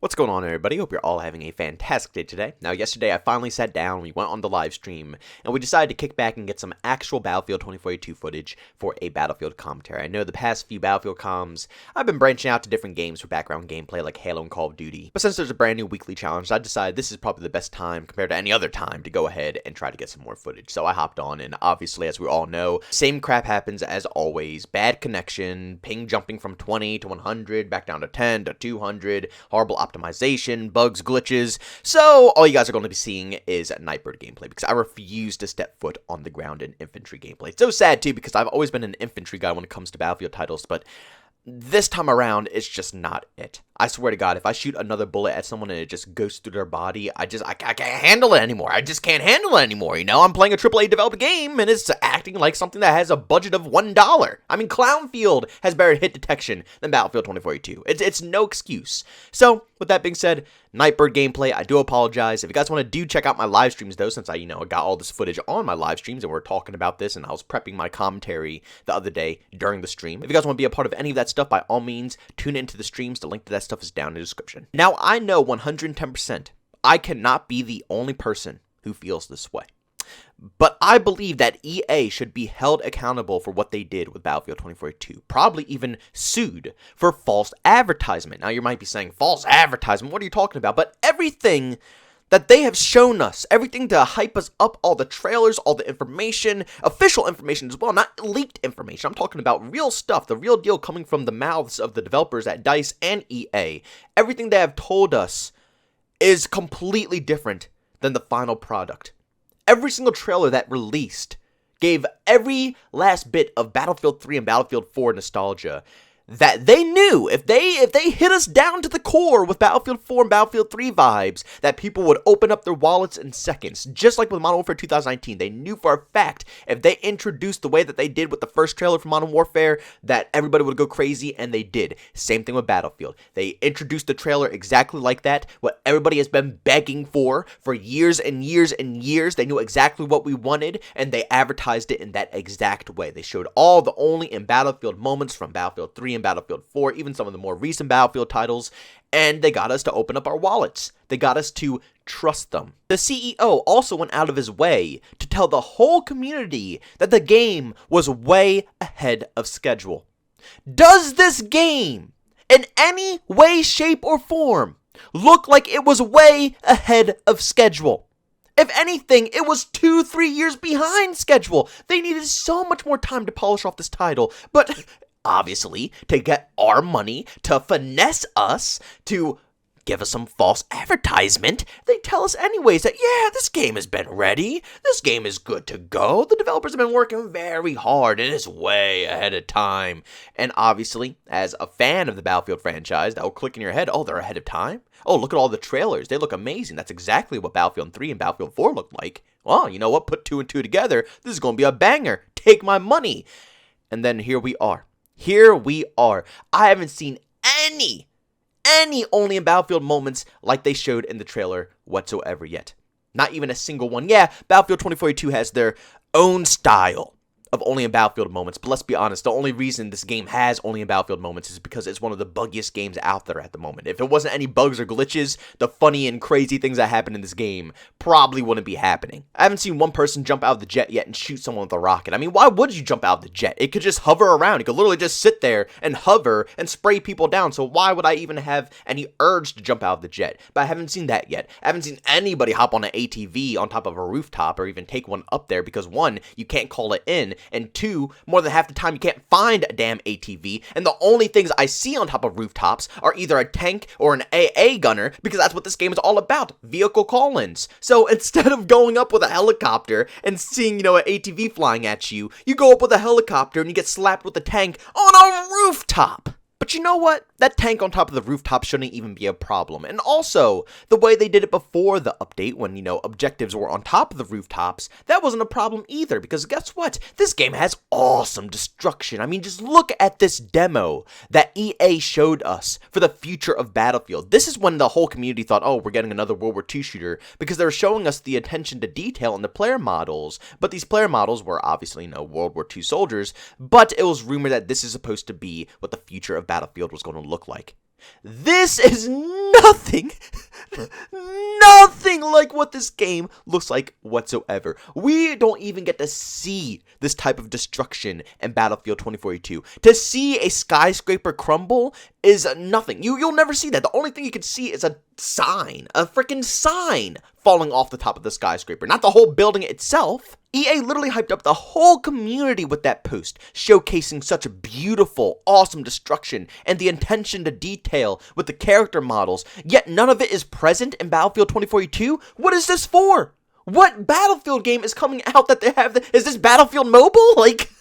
What's going on, everybody? Hope you're all having a fantastic day today. Now, yesterday I finally sat down, we went on the live stream, and we decided to kick back and get some actual Battlefield 2042 footage for a Battlefield commentary. I know the past few Battlefield comms, I've been branching out to different games for background gameplay like Halo and Call of Duty, but since there's a brand new weekly challenge, I decided this is probably the best time compared to any other time to go ahead and try to get some more footage. So I hopped on, and obviously, as we all know, same crap happens as always. Bad connection, ping jumping from 20 to 100, back down to 10 to 200, horrible optimization, bugs, glitches. So all you guys are going to be seeing is Nightbird gameplay because I refuse to step foot on the ground in infantry gameplay. It's so sad too because I've always been an infantry guy when it comes to Battlefield titles, but this time around, it's just not it. I swear to God, if I shoot another bullet at someone and it just goes through their body, I can't handle it anymore. I just can't handle it anymore, you know? I'm playing a AAA developed game, and it's acting like something that has a budget of $1. I mean, Clownfield has better hit detection than Battlefield 2042. It's no excuse. So, with that being said, Nightbird gameplay, I do apologize. If you guys want to check out my live streams, though, since I got all this footage on my live streams, and we're talking about this, and I was prepping my commentary the other day during the stream. If you guys want to be a part of any of that stuff, by all means, tune into the streams. The link to that stuff is down in the description. Now, I know 110% I cannot be the only person who feels this way. But I believe that EA should be held accountable for what they did with Battlefield 2042, probably even sued for false advertisement. Now, you might be saying, false advertisement, what are you talking about? But everything that they have shown us, everything to hype us up, all the trailers, all the information, official information as well, not leaked information. I'm talking about real stuff, the real deal coming from the mouths of the developers at DICE and EA. Everything they have told us is completely different than the final product. Every single trailer that released gave every last bit of Battlefield 3 and Battlefield 4 nostalgia that they knew if they hit us down to the core with Battlefield 4 and Battlefield 3 vibes, that people would open up their wallets in seconds. Just like with Modern Warfare 2019, they knew for a fact if they introduced the way that they did with the first trailer for Modern Warfare, that everybody would go crazy, and they did. Same thing with Battlefield. They introduced the trailer exactly like that, what everybody has been begging for years and years and years. They knew exactly what we wanted, and they advertised it in that exact way. They showed all the only in Battlefield moments from Battlefield 3 and Battlefield 4, even some of the more recent Battlefield titles, and they got us to open up our wallets. They got us to trust them. The CEO also went out of his way to tell the whole community that the game was way ahead of schedule. Does this game, in any way, shape, or form, look like it was way ahead of schedule? If anything, it was 2-3 years behind schedule. They needed so much more time to polish off this title, but obviously, to get our money, to finesse us, to give us some false advertisement, they tell us anyways that, yeah, this game has been ready, this game is good to go, the developers have been working very hard, it is way ahead of time. And obviously, as a fan of the Battlefield franchise, that will click in your head, oh, they're ahead of time? Oh, look at all the trailers, they look amazing, that's exactly what Battlefield 3 and Battlefield 4 looked like. Well, you know what, put 2 and 2 together, this is going to be a banger, take my money. And then here we are. Here we are. I haven't seen any only in Battlefield moments like they showed in the trailer whatsoever yet. Not even a single one. Yeah, Battlefield 2042 has their own style of only in Battlefield moments, but let's be honest, the only reason this game has only in Battlefield moments is because it's one of the buggiest games out there at the moment. If it wasn't any bugs or glitches, the funny and crazy things that happen in this game probably wouldn't be happening. I haven't seen one person jump out of the jet yet and shoot someone with a rocket. I mean, why would you jump out of the jet? It could just hover around. It could literally just sit there and hover and spray people down, so why would I even have any urge to jump out of the jet? But I haven't seen that yet. I haven't seen anybody hop on an ATV on top of a rooftop or even take one up there because, one, you can't call it in, and two, more than half the time you can't find a damn ATV, and the only things I see on top of rooftops are either a tank or an AA gunner, because that's what this game is all about, vehicle call-ins. So instead of going up with a helicopter and seeing, an ATV flying at you, you go up with a helicopter and you get slapped with a tank on a rooftop. But you know what? That tank on top of the rooftop shouldn't even be a problem. And also, the way they did it before the update, when, objectives were on top of the rooftops, that wasn't a problem either. Because guess what? This game has awesome destruction. I mean, just look at this demo that EA showed us for the future of Battlefield. This is when the whole community thought, oh, we're getting another World War II shooter, because they were showing us the attention to detail in the player models. But these player models were obviously, World War II soldiers, but it was rumored that this is supposed to be what the future of Battlefield was going to look like. This is nothing, nothing like what this game looks like whatsoever. We don't even get to see this type of destruction in Battlefield 2042. To see a skyscraper crumble is nothing. You'll never see that. The only thing you can see is a sign, a freaking sign falling off the top of the skyscraper, not the whole building itself. EA literally hyped up the whole community with that post, showcasing such beautiful, awesome destruction and the attention to detail with the character models, yet none of it is present in Battlefield 2042? What is this for? What Battlefield game is coming out that they have? Is this Battlefield Mobile? Like,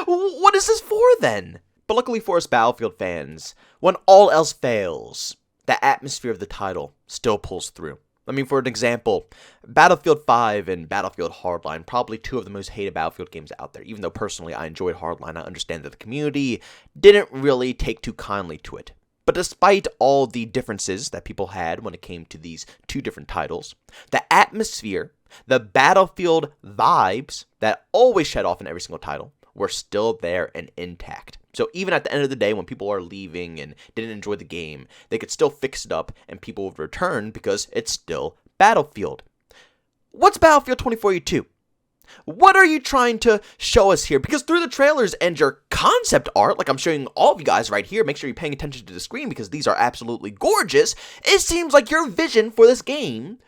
what is this for then? But luckily for us Battlefield fans, when all else fails, the atmosphere of the title still pulls through. I mean, for an example, Battlefield 5 and Battlefield Hardline, probably two of the most hated Battlefield games out there. Even though personally I enjoyed Hardline, I understand that the community didn't really take too kindly to it. But despite all the differences that people had when it came to these two different titles, the atmosphere, the Battlefield vibes that always shed off in every single title were still there and intact. So even at the end of the day, when people are leaving and didn't enjoy the game, they could still fix it up and people would return because it's still Battlefield. What's Battlefield 2042? What are you trying to show us here? Because through the trailers and your concept art, like I'm showing all of you guys right here, make sure you're paying attention to the screen because these are absolutely gorgeous, it seems like your vision for this game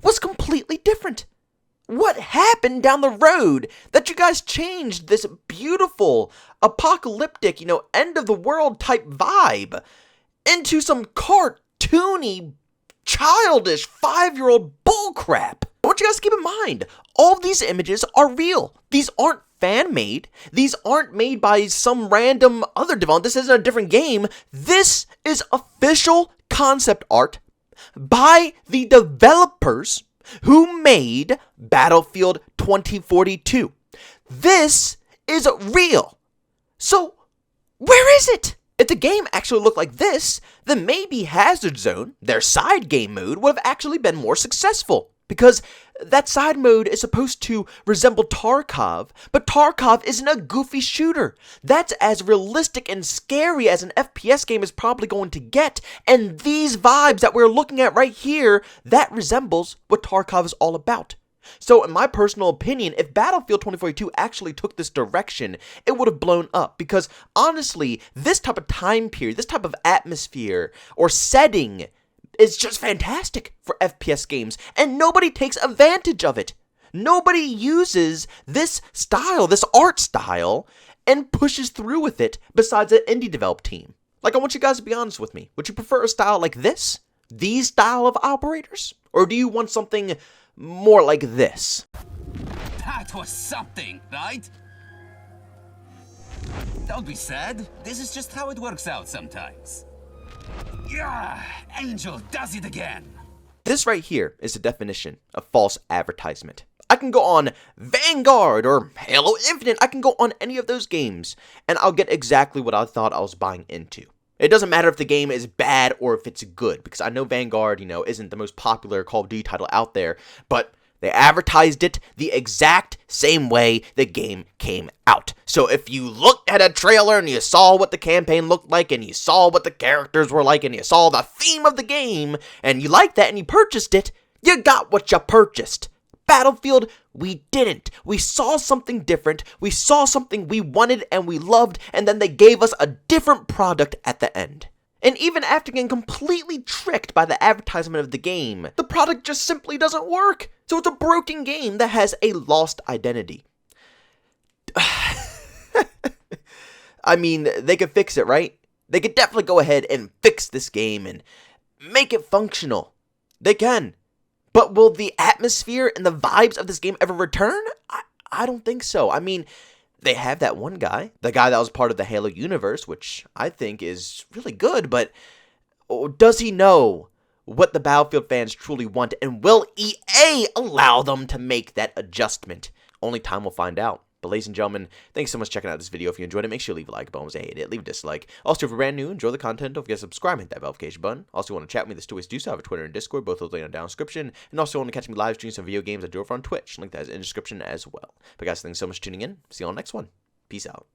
was completely different. What happened down the road that you guys changed this beautiful, apocalyptic, end of the world type vibe into some cartoony, childish, 5-year-old bullcrap? I want you guys to keep in mind, all of these images are real. These aren't fan-made. These aren't made by some random other developer. This isn't a different game. This is official concept art by the developers who made Battlefield 2042. This is real. So, where is it? If the game actually looked like this, then maybe Hazard Zone, their side game mode, would have actually been more successful. Because that side mode is supposed to resemble Tarkov, but Tarkov isn't a goofy shooter. That's as realistic and scary as an FPS game is probably going to get, and these vibes that we're looking at right here, that resembles what Tarkov is all about. So in my personal opinion, if Battlefield 2042 actually took this direction, it would have blown up. Because honestly, this type of time period, this type of atmosphere or setting is just fantastic for FPS games, and nobody takes advantage of it. Nobody uses this style, this art style, and pushes through with it besides an indie developed team. Like, I want you guys to be honest with me. Would you prefer a style like this? These style of operators? Or do you want something more like this? That was something, right? Don't be sad. This is just how it works out sometimes. Yeah, Angel does it again. This right here is the definition of false advertisement. I can go on Vanguard or Halo Infinite. I can go on any of those games, and I'll get exactly what I thought I was buying into. It doesn't matter if the game is bad or if it's good, because I know Vanguard, isn't the most popular Call of Duty title out there, but they advertised it the exact same way the game came out. So if you looked at a trailer and you saw what the campaign looked like and you saw what the characters were like and you saw the theme of the game and you liked that and you purchased it, you got what you purchased. Battlefield, we didn't. We saw something different. We saw something we wanted and we loved, and then they gave us a different product at the end. And even after getting completely tricked by the advertisement of the game, the product just simply doesn't work. So it's a broken game that has a lost identity. I mean, they could fix it, right? They could definitely go ahead and fix this game and make it functional. They can. But will the atmosphere and the vibes of this game ever return? I don't think so. I mean, they have that one guy, the guy that was part of the Halo universe, which I think is really good, but does he know what the Battlefield fans truly want, and will EA allow them to make that adjustment? Only time will find out. But ladies and gentlemen, thanks so much for checking out this video. If you enjoyed it, make sure you leave a like. If you hated it, leave a dislike. Also, if you're brand new, enjoy the content, don't forget to subscribe and hit that notification button. Also, want to chat with me, there's two ways to do so. I have a Twitter and Discord, both those linked in the description. And also, want to catch me live streams of video games I do over on Twitch. Link that is in the description as well. But guys, thanks so much for tuning in. See you on the next one. Peace out.